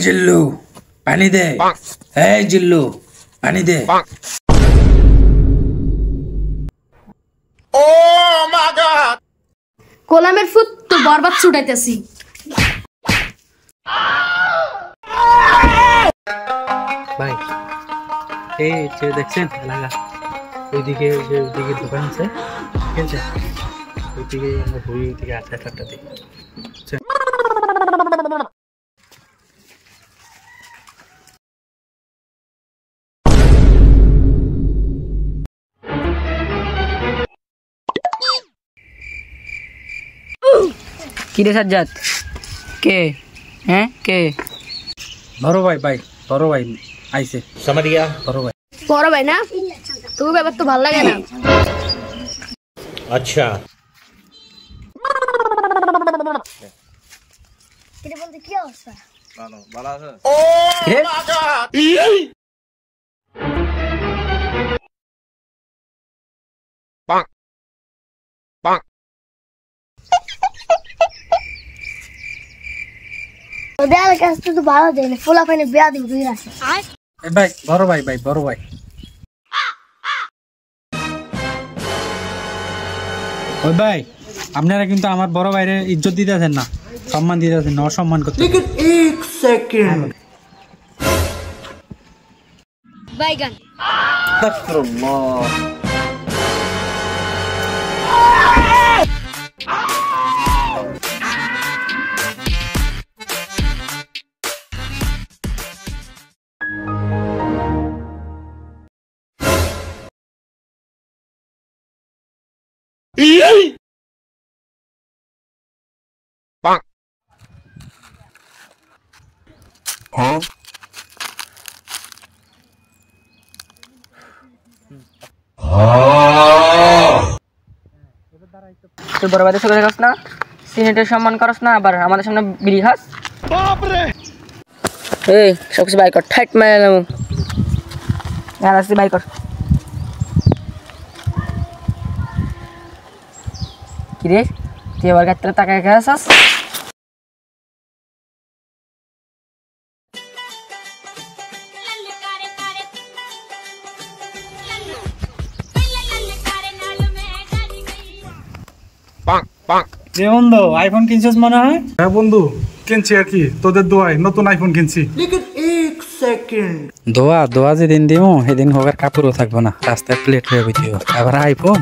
জিল্লু পানি দে, জিল্লু পানি দে। কোলামের ফুট তো বরবাদ ছুটাইতেছি। ভাই এই যে দেখছেন এলাকা ওইদিকে যে ওইদিকে দোকান আছে ঠিক আছে, ওইদিকে আমরা ঘুরি, ওইদিকে 8:30 দিকে। কিরে সাজ্জাদ কে? হ্যাঁ কে? বড় ভাই বড় ভাই আইছে। समझ गया। বড় ভাই না? তোর ব্যাপার তো ভালো লাগে না। अच्छा কিরে বলতে কি অবস্থা? বিয়ার কাছে তো ভালো দেয় না, ফুলা ফাইনে বিয়া দিব দুই রাখে। ভাই বড় ভাই বড় ভাই ওই ভাই আপনারা কিন্তু আমার বড় ভাইরে ইজ্জত দিতেছেন না, সম্মান দিতেছেন না, অসম্মান করতে। এক সেকেন্ড বাইগান তুই বড় ভাইদের সাথে খাস না, সিনেটের সম্মান করস না, আবার আমাদের সামনে বিড়ি খাস। এই সব কিছু বাই কর, ঠাইট মারে আসছি বাই কর। কিরে তুই আবার গাছটা তাকায় খাস? বন্ধু আইফোন কিনছিস মনে হয়? হ্যাঁ বন্ধু কিনছি আর কি, তোদের দোয়ায় নতুন আইফোন কিনছি। দোয়া যেদিন দিব সেদিন হোক আর কাপড়ও থাকবো না, রাস্তায় প্লেট হয়ে বুঝিও, আবার আইফোন